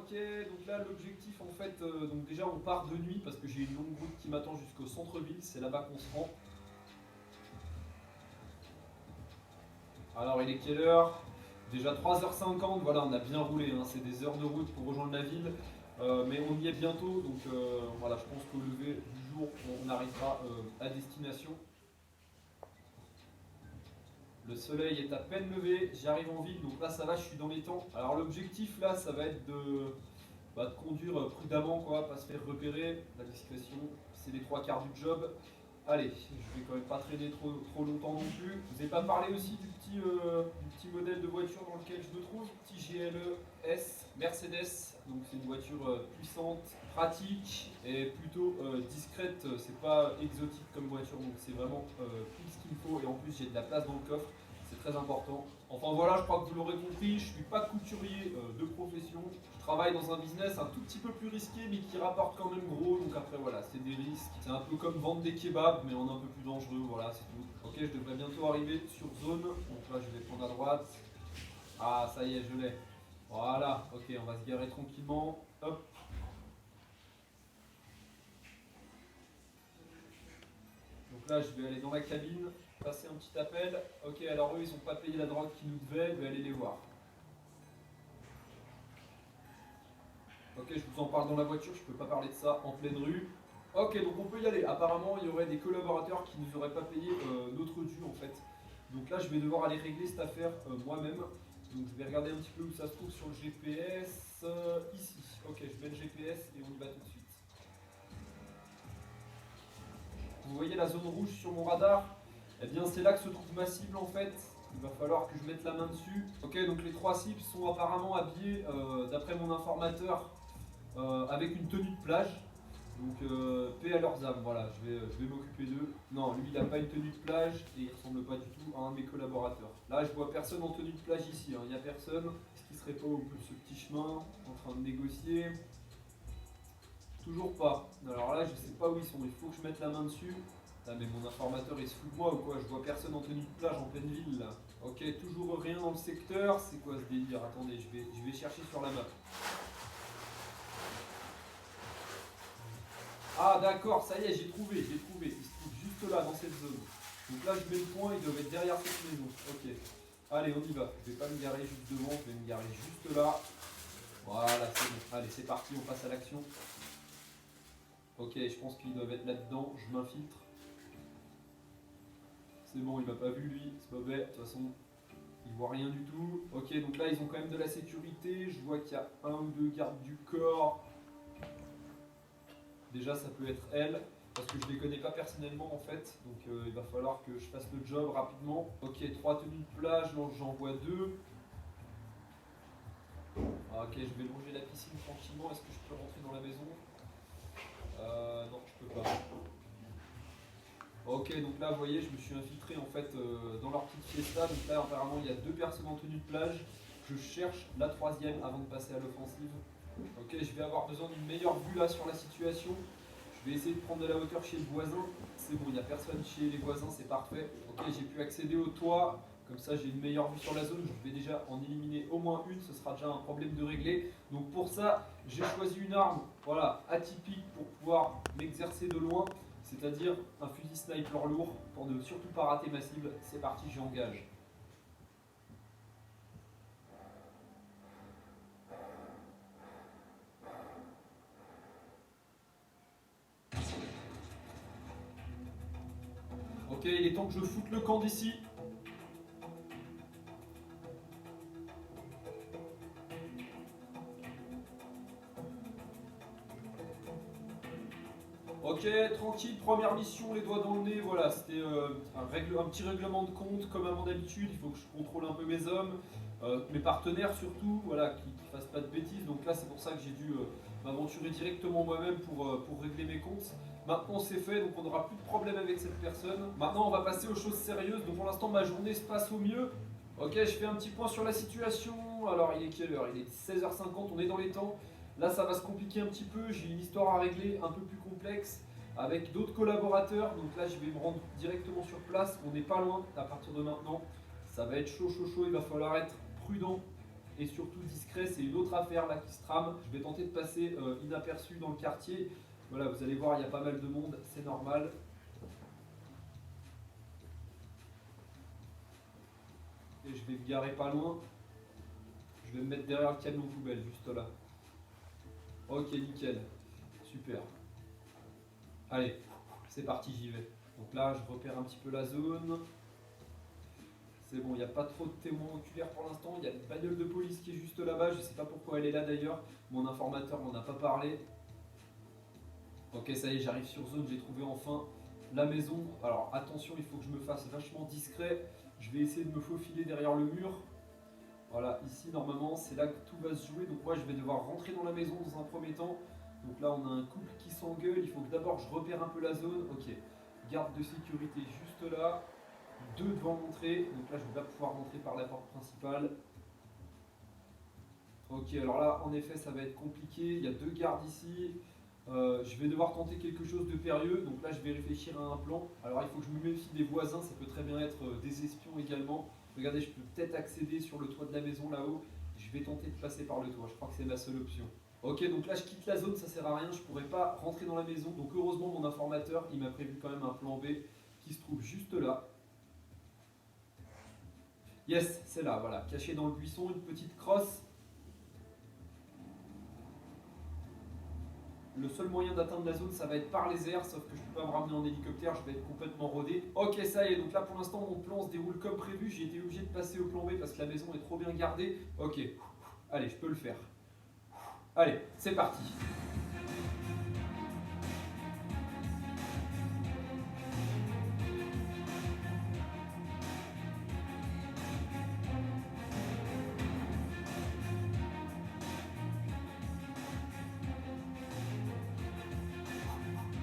Ok, donc là l'objectif en fait, donc déjà on part de nuit parce que j'ai une longue route qui m'attend jusqu'au centre-ville, c'est là-bas qu'on se rend. Alors il est quelle heure? Déjà 3h50, voilà, on a bien roulé, hein, c'est des heures de route pour rejoindre la ville, mais on y est bientôt, donc voilà, je pense qu'au lever du jour, on arrivera à destination. Le soleil est à peine levé, j'arrive en ville, donc là ça va, je suis dans les temps. Alors l'objectif là, ça va être de conduire prudemment, quoi, pas se faire repérer. La discrétion, c'est les trois quarts du job. Allez, je vais quand même pas traîner trop longtemps non plus. Je vous ai pas parlé aussi du petit modèle de voiture dans lequel je me trouve, petit GLE S Mercedes. Donc c'est une voiture puissante, pratique et plutôt discrète. C'est pas exotique comme voiture, donc c'est vraiment tout ce qu'il faut. Et en plus j'ai de la place dans le coffre, c'est très important. Enfin voilà, je crois que vous l'aurez compris, je suis pas couturier de profession. Je travaille dans un business un tout petit peu plus risqué mais qui rapporte quand même gros. Donc après voilà, c'est des risques. C'est un peu comme vendre des kebabs mais en un peu plus dangereux, voilà, c'est tout. Ok, je devrais bientôt arriver sur zone. Donc là je vais prendre à droite. Ah ça y est, je l'ai. Voilà, ok, on va se garer tranquillement. Hop. Donc là je vais aller dans la cabine, passer un petit appel. Ok, alors eux ils n'ont pas payé la drogue qu'ils nous devaient, je vais aller les voir. Ok, je vous en parle dans la voiture, je peux pas parler de ça en pleine rue. Ok, donc on peut y aller. Apparemment, il y aurait des collaborateurs qui ne nous auraient pas payé notre dû en fait. Donc là, je vais devoir aller régler cette affaire moi-même. Donc je vais regarder un petit peu où ça se trouve sur le GPS. Ici. Ok, je mets le GPS et on y va tout de suite. Vous voyez la zone rouge sur mon radar? Eh bien, c'est là que se trouve ma cible en fait. Il va falloir que je mette la main dessus. Ok, donc les trois cibles sont apparemment habillées, d'après mon informateur, avec une tenue de plage. Donc paix à leurs âmes, voilà, je vais m'occuper d'eux. Non, lui il n'a pas une tenue de plage et il ressemble pas du tout à un de mes collaborateurs. Là je vois personne en tenue de plage ici, hein. Il n'y a personne. Est-ce qu'il serait pas au bout de ce petit chemin, en train de négocier? Toujours pas. Alors là je sais pas où ils sont, il faut que je mette la main dessus. Ah mais mon informateur il se fout de moi ou quoi? Je vois personne en tenue de plage en pleine ville là. Ok, toujours rien dans le secteur, c'est quoi ce délire? Attendez, je vais chercher sur la map. Ah d'accord, ça y est, j'ai trouvé, j'ai trouvé. Il se trouve juste là, dans cette zone. Donc là, je mets le point, il doit être derrière cette maison. Ok. Allez, on y va. Je vais pas me garer juste devant, je vais me garer juste là. Voilà, c'est bon. Allez, c'est parti, on passe à l'action. Ok, je pense qu'ils doivent être là-dedans. Je m'infiltre. C'est bon, il m'a pas vu lui, c'est mauvais. De toute façon, il voit rien du tout. Ok, donc là, ils ont quand même de la sécurité. Je vois qu'il y a un ou deux gardes du corps. Déjà, ça peut être elle, parce que je ne les connais pas personnellement en fait, donc il va falloir que je fasse le job rapidement. Ok, trois tenues de plage, donc j'en vois deux. Ah, ok, je vais longer la piscine tranquillement. Est-ce que je peux rentrer dans la maison? Non, je peux pas. Ok, donc là, vous voyez, je me suis infiltré en fait dans leur petite fiesta. Donc là, apparemment, il y a deux personnes en tenue de plage. Je cherche la troisième avant de passer à l'offensive. Ok, je vais avoir besoin d'une meilleure vue là sur la situation. Je vais essayer de prendre de la hauteur chez le voisin. C'est bon, il n'y a personne chez les voisins, c'est parfait. Ok, j'ai pu accéder au toit. Comme ça, j'ai une meilleure vue sur la zone. Je vais déjà en éliminer au moins une. Ce sera déjà un problème de régler. Donc pour ça, j'ai choisi une arme, voilà, atypique pour pouvoir m'exercer de loin. C'est-à-dire un fusil sniper lourd pour ne surtout pas rater ma cible. C'est parti, j'engage. Ok, il est temps que je foute le camp d'ici. Ok, tranquille, première mission, les doigts dans le nez, voilà, c'était un petit règlement de compte, comme à mon habitude, il faut que je contrôle un peu mes hommes, mes partenaires surtout, voilà, qui ne fassent pas de bêtises, donc là c'est pour ça que j'ai dû m'aventurer directement moi-même pour régler mes comptes. Maintenant c'est fait, donc on n'aura plus de problème avec cette personne. Maintenant on va passer aux choses sérieuses, donc pour l'instant ma journée se passe au mieux. Ok, je fais un petit point sur la situation, alors il est quelle heure? Il est 16h50, on est dans les temps. Là, ça va se compliquer un petit peu. J'ai une histoire à régler un peu plus complexe avec d'autres collaborateurs. Donc là, je vais me rendre directement sur place. On n'est pas loin à partir de maintenant. Ça va être chaud, chaud, chaud. Il va falloir être prudent. et surtout discret, c'est une autre affaire là qui se trame. Je vais tenter de passer inaperçu dans le quartier. Voilà, vous allez voir, il y a pas mal de monde, c'est normal. Et je vais me garer pas loin. Je vais me mettre derrière le camion poubelle, juste là. Ok, nickel. Super. Allez, c'est parti, j'y vais. Donc là, je repère un petit peu la zone. C'est bon, il n'y a pas trop de témoins oculaires pour l'instant. Il y a une bagnole de police qui est juste là-bas. Je ne sais pas pourquoi elle est là d'ailleurs. Mon informateur m'en a pas parlé. Ok, ça y est, j'arrive sur zone. J'ai trouvé enfin la maison. Alors attention, il faut que je me fasse vachement discret. Je vais essayer de me faufiler derrière le mur. Voilà, ici normalement c'est là que tout va se jouer. Donc moi je vais devoir rentrer dans la maison dans un premier temps. Donc là on a un couple qui s'engueule. Il faut que d'abord je repère un peu la zone. Ok, garde de sécurité juste là. Deux devant l'entrée. Donc là je vais pas pouvoir rentrer par la porte principale. Ok, alors là en effet ça va être compliqué. Il y a deux gardes ici. Je vais devoir tenter quelque chose de périlleux. Donc là je vais réfléchir à un plan. Alors il faut que je me méfie des voisins. Ça peut très bien être des espions également. Regardez, je peux peut-être accéder sur le toit de la maison là-haut. Je vais tenter de passer par le toit. Je crois que c'est ma seule option. Ok, donc là je quitte la zone, ça sert à rien. Je pourrais pas rentrer dans la maison. Donc heureusement mon informateur, il m'a prévu quand même un plan B qui se trouve juste là. Yes, c'est là, voilà. Caché dans le buisson, une petite crosse. Le seul moyen d'atteindre la zone, ça va être par les airs, sauf que je ne peux pas me ramener en hélicoptère, je vais être complètement rodé. Ok, ça y est, donc là pour l'instant mon plan se déroule comme prévu, j'ai été obligé de passer au plan B parce que la maison est trop bien gardée. Ok, allez, je peux le faire. Allez, c'est parti.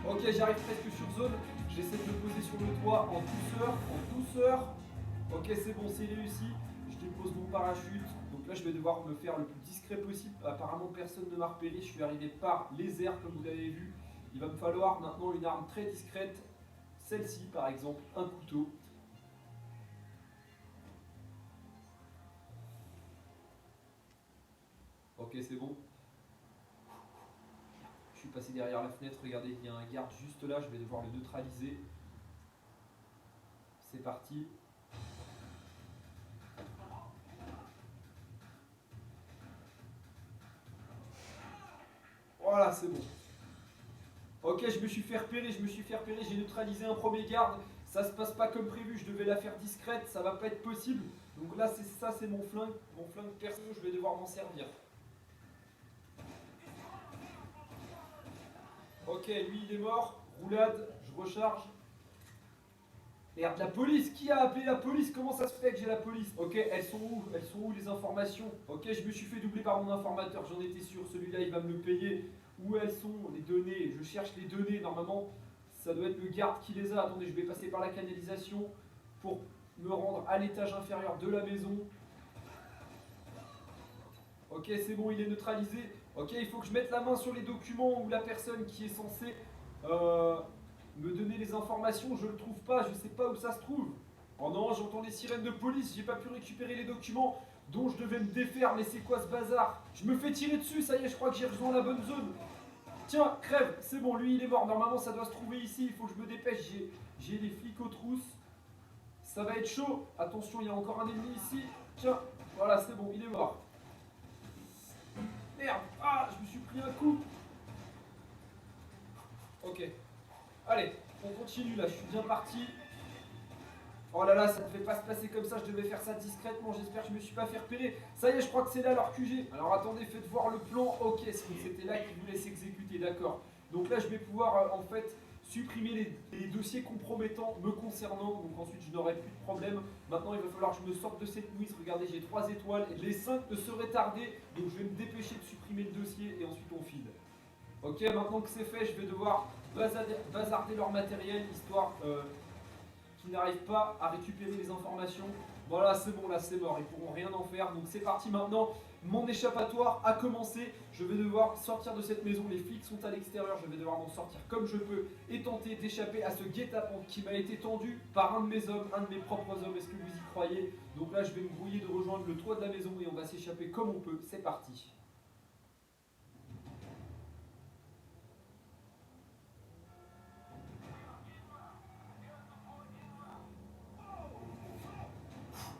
Ok, j'arrive presque sur zone, j'essaie de me poser sur le toit en douceur, en douceur. Ok, c'est bon, c'est réussi. Je dépose mon parachute. Donc là, je vais devoir me faire le plus discret possible. Apparemment, personne ne m'a repéré. Je suis arrivé par les airs, comme vous l'avez vu. Il va me falloir maintenant une arme très discrète. Celle-ci, par exemple, un couteau. Ok, c'est bon. Je suis passé derrière la fenêtre. Regardez, il y a un garde juste là. Je vais devoir le neutraliser. C'est parti. Voilà, c'est bon. Ok, je me suis fait repérer, j'ai neutralisé un premier garde. Ça se passe pas comme prévu, je devais la faire discrète, ça va pas être possible. Donc là, c'est ça, c'est mon flingue perso, je vais devoir m'en servir. Ok, lui il est mort, roulade, je recharge. Merde, la police, qui a appelé la police? Comment ça se fait que j'ai la police? Ok, elles sont où? Elles sont où les informations? Ok, je me suis fait doubler par mon informateur, j'en étais sûr, celui-là il va me le payer. Où elles sont les données? Je cherche les données, normalement ça doit être le garde qui les a. Attendez, je vais passer par la canalisation pour me rendre à l'étage inférieur de la maison. Ok, c'est bon, il est neutralisé. Ok, il faut que je mette la main sur les documents où la personne qui est censée me donner les informations, je le trouve pas, je sais pas où ça se trouve. Oh non, j'entends les sirènes de police, j'ai pas pu récupérer les documents dont je devais me défaire, mais c'est quoi ce bazar? Je me fais tirer dessus, ça y est, je crois que j'ai rejoint la bonne zone. Tiens, crève, c'est bon, lui il est mort, normalement ça doit se trouver ici, il faut que je me dépêche, j'ai les flics aux trousses. Ça va être chaud, attention, il y a encore un ennemi ici. Tiens, voilà, c'est bon, il est mort. Merde, ah, je me suis pris un coup. Ok, allez, on continue là, je suis bien parti. Oh là là, ça ne devait pas se passer comme ça, je devais faire ça discrètement, j'espère que je ne me suis pas fait repérer. Ça y est, je crois que c'est là leur QG. Alors attendez, faites voir le plan. Ok, c'était là qu'ils voulaient s'exécuter, d'accord. Donc là, je vais pouvoir en fait supprimer les dossiers compromettants me concernant. Donc ensuite, je n'aurai plus de problème. Maintenant, il va falloir que je me sorte de cette nuit. Regardez, j'ai 3 étoiles et les 5 ne seraient tardés. Donc je vais me dépêcher de supprimer le dossier et ensuite on file. Ok, maintenant que c'est fait, je vais devoir bazarder leur matériel, histoire qu'ils n'arrivent pas à récupérer les informations. Voilà, c'est bon, là c'est mort, ils pourront rien en faire. Donc c'est parti maintenant, mon échappatoire a commencé. Je vais devoir sortir de cette maison, les flics sont à l'extérieur, je vais devoir m'en sortir comme je peux et tenter d'échapper à ce guet-apens qui m'a été tendu par un de mes hommes, un de mes propres hommes. Est-ce que vous y croyez? Donc là je vais me brouiller de rejoindre le toit de la maison et on va s'échapper comme on peut. C'est parti.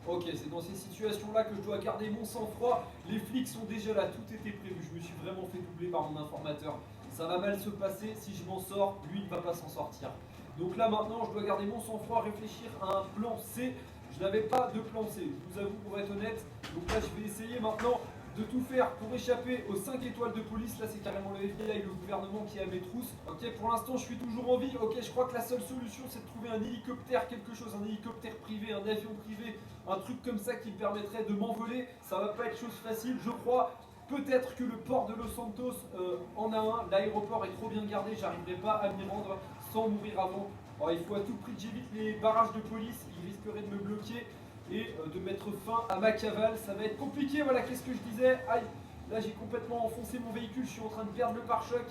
Ok, c'est dans ces situations-là que je dois garder mon sang-froid. Les flics sont déjà là, tout était prévu. Je me suis vraiment fait doubler par mon informateur. Ça va mal se passer, si je m'en sors, lui il ne va pas s'en sortir. Donc là maintenant, je dois garder mon sang-froid, réfléchir à un plan C. Je n'avais pas de plan C, je vous avoue pour être honnête. Donc là, je vais essayer maintenant de tout faire pour échapper aux 5 étoiles de police. Là, c'est carrément le FBI et le gouvernement qui est à mes trousses. Ok, pour l'instant, je suis toujours en vie. Ok, je crois que la seule solution, c'est de trouver un hélicoptère, quelque chose, un hélicoptère privé, un avion privé, un truc comme ça qui me permettrait de m'envoler. Ça va pas être chose facile, je crois. Peut-être que le port de Los Santos en a un. L'aéroport est trop bien gardé, j'arriverai pas à m'y rendre sans mourir avant. Alors, il faut à tout prix que j'évite les barrages de police, ils risqueraient de me bloquer et de mettre fin à ma cavale. Ça va être compliqué, voilà, qu'est-ce que je disais? Aïe, là j'ai complètement enfoncé mon véhicule, je suis en train de perdre le pare-choc.